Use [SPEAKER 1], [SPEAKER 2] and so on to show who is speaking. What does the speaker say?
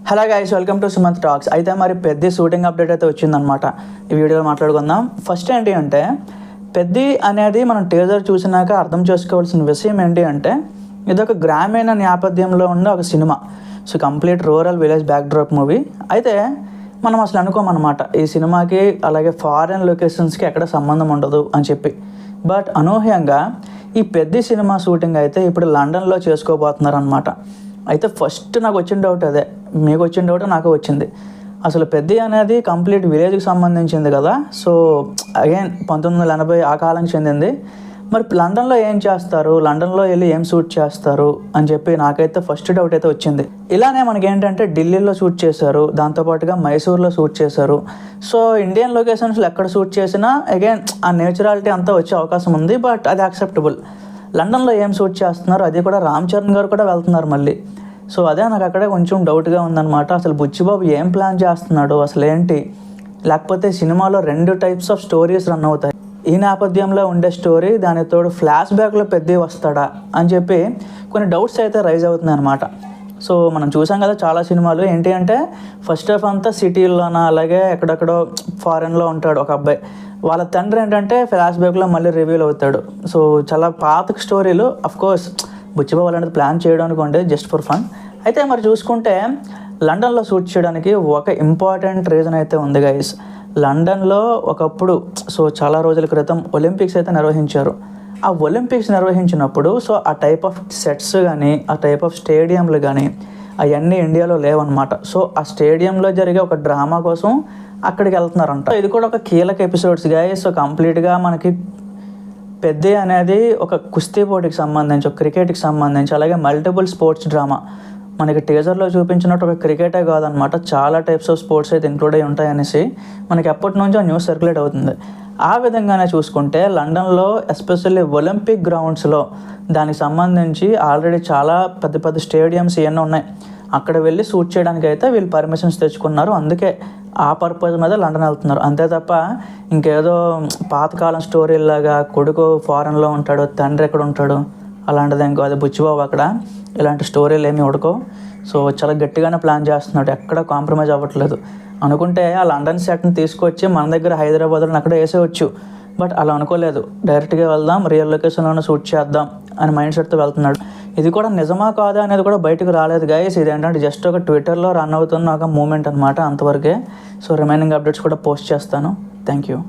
[SPEAKER 1] Hello guys, welcome to Sumanth talks. అయితే మరి పెద్ద షూటింగ్ అప్డేట్ అయితే వచ్చిందనమాట. ఈ వీడియోలో మాట్లాడుకుందాం. ఫస్ట్ ఏంటి అంటే, పెద్ది అనేది మనం టీజర్ చూసినాక అర్థం చేసుకోవాల్సిన విషయం ఏంటి అంటే, ఇదొక గ్రామీణ నేపథ్యంలో ఉన్న ఒక cinema. So complete rural village backdrop movie. అయితే మనం అసలు అనుకోమన్నమాట ఈ సినిమాకి అలాగే ఫారెన్ లొకేషన్స్కి ఎక్కడ సంబంధం ఉండదు అని చెప్పి. బట్ అనూహ్యంగా ఈ పెద్ద సినిమా షూటింగ్ అయితే ఇప్పుడు లండన్లో చేసుకోబోతున్నారు అనమాట. అయితే ఫస్ట్ నాకు వచ్చిన డౌట్ అదే, మీకు వచ్చిన డౌట్ నాకు వచ్చింది. అసలు పెద్ద అనేది కంప్లీట్ విలేజ్కి సంబంధించింది కదా. సో అగైన్ 1980 ఆ కాలానికి చెందింది. మరి లండన్లో ఏం చేస్తారు, లండన్లో వెళ్ళి ఏం షూట్ చేస్తారు అని చెప్పి నాకైతే ఫస్ట్ డౌట్ అయితే వచ్చింది. ఇలానే మనకి ఏంటంటే ఢిల్లీలో షూట్ చేశారు, దాంతోపాటుగా మైసూర్లో షూట్ చేశారు. సో ఇండియన్ లొకేషన్స్లో ఎక్కడ షూట్ చేసినా అగైన్ ఆ నేచురాలిటీ అంతా వచ్చే అవకాశం ఉంది. బట్ అది యాక్సెప్టబుల్. లండన్లో ఏం షూట్ చేస్తున్నారు, అది కూడా రామ్ చరణ్ గారు కూడా వెళ్తున్నారు మళ్ళీ. సో అదే నాకు అక్కడే కొంచెం డౌట్గా ఉందన్నమాట. అసలు బుచ్చిబాబు ఏం ప్లాన్ చేస్తున్నాడు, అసలు ఏంటి? లేకపోతే సినిమాలో 2 టైప్స్ ఆఫ్ స్టోరీస్ రన్ అవుతాయి. ఈ నేపథ్యంలో ఉండే స్టోరీ, దాని తోడు ఫ్లాష్ బ్యాక్లో పెద్ద వస్తాడా అని చెప్పి కొన్ని డౌట్స్ అయితే రైజ్ అవుతున్నాయి అనమాట. సో మనం చూసాం కదా చాలా సినిమాలు ఏంటి అంటే, ఫస్ట్ హాఫ్ అంతా సిటీల్లోన అలాగే ఎక్కడెక్కడో ఫారెన్లో ఉంటాడు ఒక అబ్బాయి. వాళ్ళ తండ్రి ఏంటంటే ఫ్లాష్ బ్యాక్లో మళ్ళీ రివీల్ అవుతాడు. సో చాలా పాత స్టోరీలు. అఫ్కోర్స్ బుచ్చిబాబు అనేది ప్లాన్ చేయడానికి ఉండే జస్ట్ ఫర్ ఫన్. అయితే మరి చూసుకుంటే లండన్లో షూట్ చేయడానికి ఒక ఇంపార్టెంట్ రీజన్ అయితే ఉంది గైస్. లండన్లో ఒకప్పుడు సో చాలా రోజుల క్రితం ఒలింపిక్స్ అయితే నిర్వహించారు. ఆ ఒలింపిక్స్ నిర్వహించినప్పుడు సో ఆ టైప్ ఆఫ్ సెట్స్ కానీ ఆ టైప్ ఆఫ్ స్టేడియంలు కానీ అవన్నీ ఇండియాలో లేవన్నమాట. సో ఆ స్టేడియంలో జరిగే ఒక డ్రామా కోసం అక్కడికి వెళ్తున్నారంట. ఇది కూడా ఒక కీలక ఎపిసోడ్స్ గైస్. సో కంప్లీట్గా మనకి పెద్ద అనేది ఒక కుస్తీ పోటీకి సంబంధించి, ఒక క్రికెట్కి సంబంధించి, అలాగే మల్టిపుల్ స్పోర్ట్స్ డ్రామా. మనకి టీజర్లో చూపించినట్టు ఒక క్రికెటే కాదనమాట, చాలా టైప్స్ ఆఫ్ స్పోర్ట్స్ అయితే ఇంక్లూడ్ అయి ఉంటాయనేసి మనకి ఎప్పటి నుంచో న్యూస్ సర్క్యులేట్ అవుతుంది. ఆ విధంగానే చూసుకుంటే లండన్లో ఎస్పెషల్లీ ఒలింపిక్ గ్రౌండ్స్లో దానికి సంబంధించి ఆల్రెడీ చాలా పెద్ద పెద్ద స్టేడియంస్ ఇవన్నీ ఉన్నాయి. అక్కడ వెళ్ళి షూట్ చేయడానికి అయితే వీళ్ళు పర్మిషన్స్ తెచ్చుకున్నారు. అందుకే ఆ పర్పస్ మీద లండన్ వెళ్తున్నారు. అంతే తప్ప ఇంకేదో పాతకాలం స్టోరీలాగా కొడుకు ఫారెన్లో ఉంటాడు, తండ్రి ఎక్కడ ఉంటాడు అలాంటిది ఏం కాదు. బుచ్చిబాబు అక్కడ ఇలాంటి స్టోరీలు ఏమి ఉడకో. సో చాలా గట్టిగానే ప్లాన్ చేస్తున్నాడు, ఎక్కడ కాంప్రమైజ్ అవ్వట్లేదు. అనుకుంటే ఆ లండన్ సెట్ని తీసుకొచ్చి మన దగ్గర హైదరాబాద్లో అక్కడ వేసేవచ్చు. బట్ అలా అనుకోలేదు, డైరెక్ట్గా వెళ్దాం, రియల్ లొకేషన్లోనే షూట్ చేద్దాం అని మైండ్ సెట్తో వెళ్తున్నాడు. ఇది కూడా నిజమా కాదా అనేది కూడా బయటకు రాలేదు గైస్. ఇదేంటంటే జస్ట్ ఒక ట్విట్టర్లో రన్ అవుతున్న ఒక మూమెంట్ అనమాట, అంతవరకే. సో రిమైనింగ్ అప్డేట్స్ కూడా పోస్ట్ చేస్తాను. Thank you.